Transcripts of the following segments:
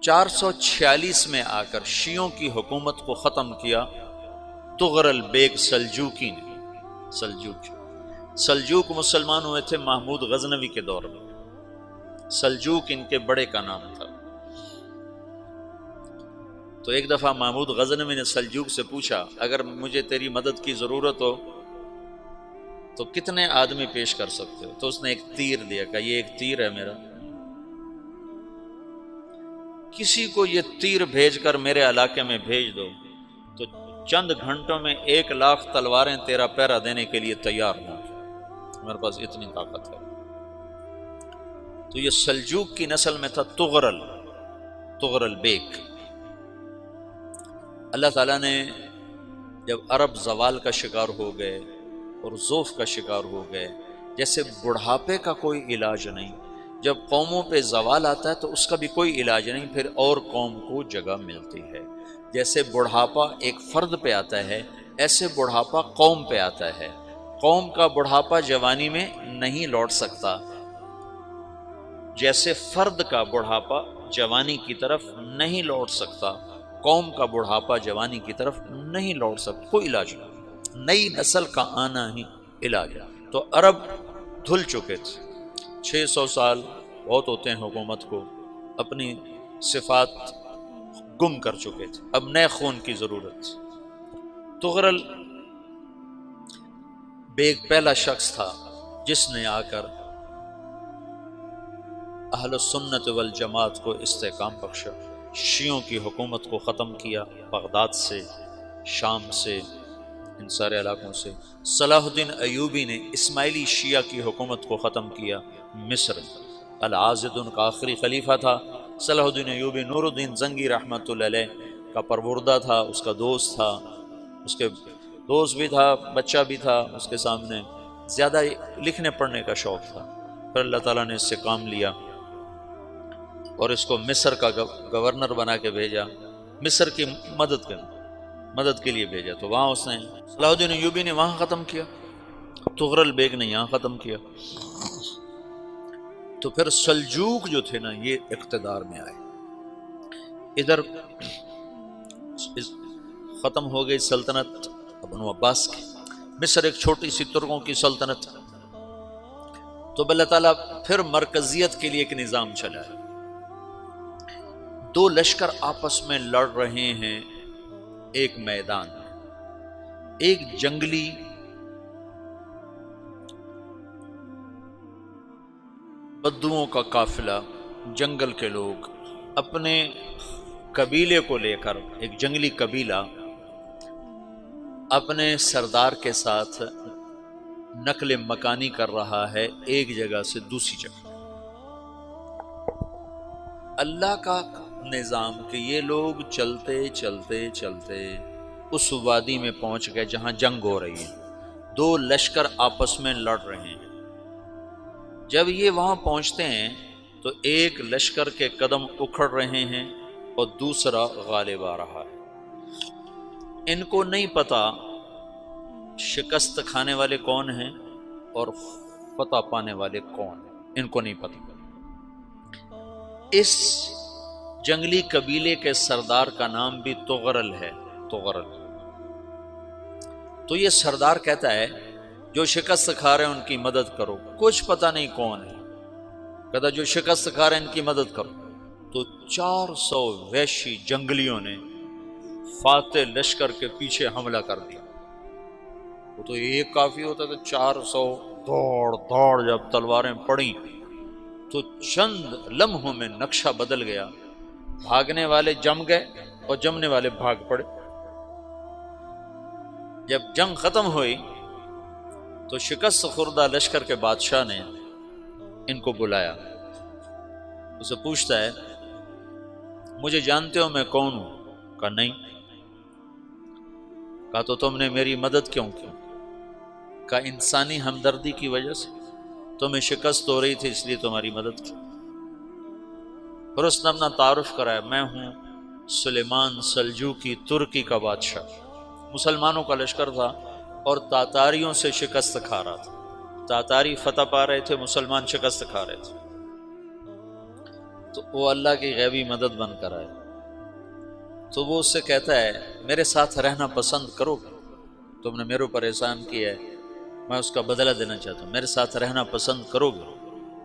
446 میں آ کر شیعوں کی حکومت کو ختم کیا تغرل بیگ سلجوکی نے۔ سلجوک مسلمان ہوئے تھے محمود غزنوی کے دور میں، سلجوک ان کے بڑے کا نام تھا۔ تو ایک دفعہ محمود غزنوی نے سلجوک سے پوچھا اگر مجھے تیری مدد کی ضرورت ہو تو کتنے آدمی پیش کر سکتے ہو؟ تو اس نے ایک تیر دیا، کہا یہ ایک تیر ہے میرا، کسی کو یہ تیر بھیج کر میرے علاقے میں بھیج دو تو چند گھنٹوں میں 1,00,000 تلواریں تیرا پہرا دینے کے لیے تیار ہوں، میرے پاس اتنی طاقت ہے۔ تو یہ سلجوک کی نسل میں تھا تغرل بیگ۔ اللہ تعالیٰ نے جب عرب زوال کا شکار ہو گئے اور ضعف کا شکار ہو گئے، جیسے بڑھاپے کا کوئی علاج نہیں، جب قوموں پہ زوال آتا ہے تو اس کا بھی کوئی علاج نہیں، پھر اور قوم کو جگہ ملتی ہے۔ جیسے بڑھاپا ایک فرد پہ آتا ہے، ایسے بڑھاپا قوم پہ آتا ہے۔ قوم کا بڑھاپا جوانی میں نہیں لوٹ سکتا، جیسے فرد کا بڑھاپا جوانی کی طرف نہیں لوٹ سکتا، قوم کا بڑھاپا جوانی کی طرف نہیں لوٹ سکتا، کوئی علاج نہیں، نئی نسل کا آنا ہی علاج ہے۔ تو عرب دھل چکے تھے، 600 سال بہت ہوتے ہیں حکومت کو، اپنی صفات گم کر چکے تھے، اب نئے خون کی ضرورت تھی۔ تغرل بیگ پہلا شخص تھا جس نے آ کر اہل السنت والجماعت کو استحکام بخشا، شیعوں کی حکومت کو ختم کیا، بغداد سے، شام سے، ان سارے علاقوں سے۔ صلاح الدین ایوبی نے اسماعیلی شیعہ کی حکومت کو ختم کیا، مصر۔ العاضد ان کا آخری خلیفہ تھا صلاح الدین ایوبی، نور الدین زنگی رحمۃ اللہ علیہ کا پروردہ تھا، اس کا دوست تھا، اس کے دوست بھی تھا، بچہ بھی تھا اس کے سامنے، زیادہ لکھنے پڑھنے کا شوق تھا۔ پھر اللہ تعالیٰ نے اس سے کام لیا اور اس کو مصر کا گورنر بنا کے بھیجا، مصر کی مدد کے لیے بھیجا، تو وہاں اس نے صلاح الدین ایوبی نے وہاں ختم کیا، تغرل بیگ نے یہاں ختم کیا۔ تو پھر سلجوق جو تھے نا یہ اقتدار میں آئے، ادھر ختم ہو گئی سلطنت بنو عباس کی، مصر ایک چھوٹی سی ترکوں کی سلطنت، تو اللہ تعالیٰ پھر مرکزیت کے لیے ایک نظام چلا ہے۔ دو لشکر آپس میں لڑ رہے ہیں ایک میدان میں، ایک جنگلی بدوؤں کا قافلہ، جنگل کے لوگ اپنے قبیلے کو لے کر، ایک جنگلی قبیلہ اپنے سردار کے ساتھ نقل مکانی کر رہا ہے ایک جگہ سے دوسری جگہ۔ اللہ کا نظام کہ یہ لوگ چلتے چلتے چلتے اس وادی میں پہنچ گئے جہاں جنگ ہو رہی ہے، دو لشکر آپس میں لڑ رہے ہیں۔ جب یہ وہاں پہنچتے ہیں تو ایک لشکر کے قدم اکھڑ رہے ہیں اور دوسرا غالب آ رہا ہے۔ ان کو نہیں پتا شکست کھانے والے کون ہیں اور فتح پانے والے کون ہیں، ان کو نہیں پتا۔ اس جنگلی قبیلے کے سردار کا نام بھی تغرل ہے، تغرل۔ تو یہ سردار کہتا ہے جو شکست کھا رہے ہیں ان کی مدد کرو، کچھ پتہ نہیں کون ہے، کہتا جو شکست کھا رہے ہیں ان کی مدد کرو۔ تو 400 وحشی جنگلیوں نے فاتح لشکر کے پیچھے حملہ کر دیا۔ وہ تو ایک کافی ہوتا تھا، 400 دوڑ جب تلواریں پڑیں تو چند لمحوں میں نقشہ بدل گیا، بھاگنے والے جم گئے اور جمنے والے بھاگ پڑے۔ جب جنگ ختم ہوئی تو شکست خوردہ لشکر کے بادشاہ نے ان کو بلایا، اسے پوچھتا ہے مجھے جانتے ہو میں کون ہوں؟ کہا نہیں۔ کہا تو تم نے میری مدد کیوں کی؟ کہا انسانی ہمدردی کی وجہ سے، تمہیں شکست ہو رہی تھی اس لیے تمہاری مدد کی۔ پھر اس نے اپنا تعارف کرایا، میں ہوں سلیمان سلجوقی، ترکی کا بادشاہ۔ مسلمانوں کا لشکر تھا اور تاتاریوں سے شکست کھا رہا تھا، تاتاری فتح پا رہے تھے، مسلمان شکست کھا رہے تھے۔ تو وہ اللہ کی غیبی مدد بن کر آئے، تو وہ اس سے کہتا ہے میرے ساتھ رہنا پسند کرو گے؟ تم نے میرے اوپر احسان کیا ہے، میں اس کا بدلہ دینا چاہتا ہوں، میرے ساتھ رہنا پسند کرو گے؟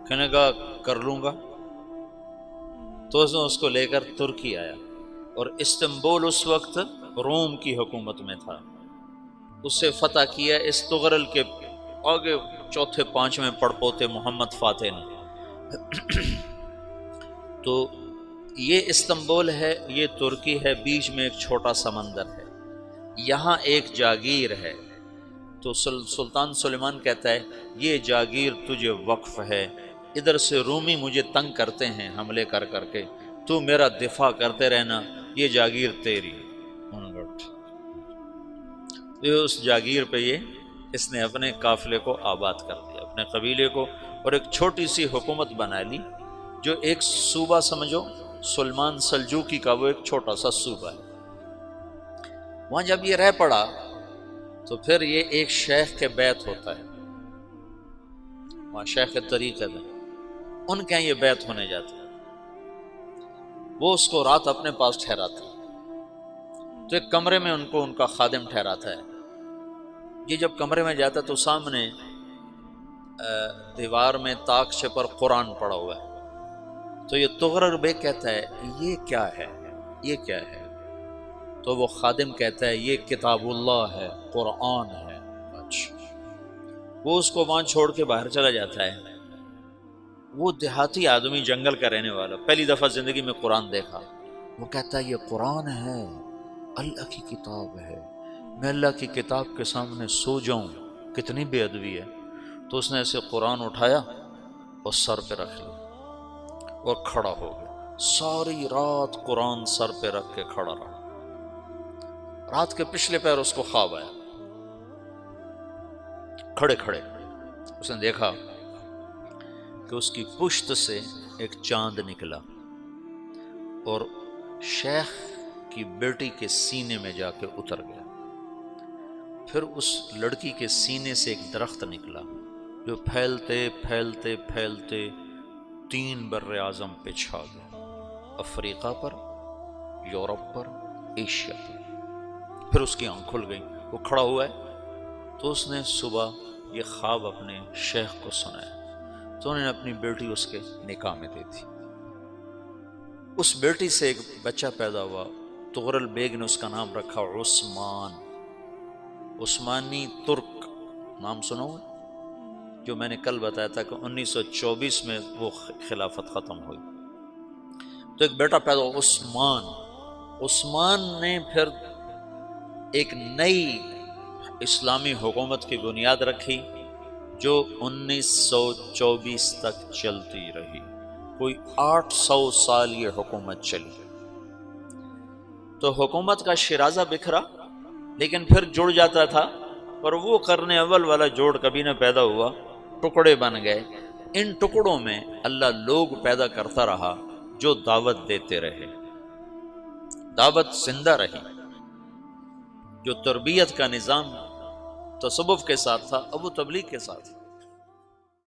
کہنے کا کر لوں گا۔ تو اس نے اس کو لے کر ترکی آیا، اور استنبول اس وقت روم کی حکومت میں تھا، اسے فتح کیا اس تغرل کے آگے چوتھے پانچویں پڑپوتے محمد فاتح نے۔ تو یہ استنبول ہے، یہ ترکی ہے، بیچ میں ایک چھوٹا سمندر ہے، یہاں ایک جاگیر ہے۔ تو سلطان سلیمان کہتا ہے یہ جاگیر تجھے وقف ہے، ادھر سے رومی مجھے تنگ کرتے ہیں حملے کر کر کے، تو میرا دفاع کرتے رہنا، یہ جاگیر تیری۔ یہ اس جاگیر پہ اس نے اپنے قافلے کو آباد کر دیا، اپنے قبیلے کو، اور ایک چھوٹی سی حکومت بنا لی، جو ایک صوبہ سمجھو سلمان سلجوقی کا، وہ ایک چھوٹا سا صوبہ ہے۔ وہاں جب یہ رہ پڑا تو پھر یہ ایک شیخ کے بیت ہوتا ہے، وہاں شیخ طریقت ہے، ان کے یہ بیت ہونے جاتے ہیں، وہ اس کو رات اپنے پاس ٹھہراتا ہے، تو ایک کمرے میں ان کو ان کا خادم ٹھہراتا ہے۔ یہ جب کمرے میں جاتا ہے تو سامنے دیوار میں تاکچے پر قرآن پڑا ہوا ہے، تو یہ تغرل بیگ کہتا ہے یہ کیا ہے، یہ کیا ہے؟ تو وہ خادم کہتا ہے یہ کتاب اللہ ہے، قرآن ہے۔ اچھا، وہ اس کو وہاں چھوڑ کے باہر چلا جاتا ہے۔ وہ دیہاتی آدمی، جنگل کا رہنے والا، پہلی دفعہ زندگی میں قرآن دیکھا، وہ کہتا ہے یہ قرآن ہے، اللہ کی کتاب ہے، میں اللہ کی کتاب کے سامنے سو جاؤں، کتنی بے ادبی ہے۔ تو اس نے ایسے قرآن اٹھایا اور سر پہ رکھ لیا اور کھڑا ہو گیا، ساری رات قرآن سر پہ رکھ کے کھڑا رہا۔ رات کے پچھلے پہر اس کو خواب آیا، کھڑے کھڑے اس نے دیکھا کہ اس کی پشت سے ایک چاند نکلا اور شیخ کی بیٹی کے سینے میں جا کے اتر گیا، پھر اس لڑکی کے سینے سے ایک درخت نکلا جو پھیلتے پھیلتے پھیلتے 3 بر اعظم پہ چھا گیا، افریقہ پر، یورپ پر، ایشیا پر۔ پھر اس کی آنکھ کھل گئی، وہ کھڑا ہوا ہے، تو اس نے صبح یہ خواب اپنے شیخ کو سنایا، تو انہوں نے اپنی بیٹی اس کے نکاح میں دی تھی۔ اس بیٹی سے ایک بچہ پیدا ہوا، تغرل بیگ نے اس کا نام رکھا عثمان، عثمانی ترک نام سنا ہوا، جو میں نے کل بتایا تھا کہ 1924 میں وہ خلافت ختم ہوئی، تو ایک بیٹا پیدا ہوا عثمان۔ عثمان نے پھر ایک نئی اسلامی حکومت کی بنیاد رکھی جو 1924 تک چلتی رہی، کوئی 800 سال یہ حکومت چلی۔ تو حکومت کا شیرازہ بکھرا، لیکن پھر جڑ جاتا تھا، پر وہ قرن اول والا جوڑ کبھی نہ پیدا ہوا، ٹکڑے بن گئے۔ ان ٹکڑوں میں اللہ لوگ پیدا کرتا رہا جو دعوت دیتے رہے، دعوت زندہ رہی۔ جو تربیت کا نظام تصوف کے ساتھ تھا، اب وہ تبلیغ کے ساتھ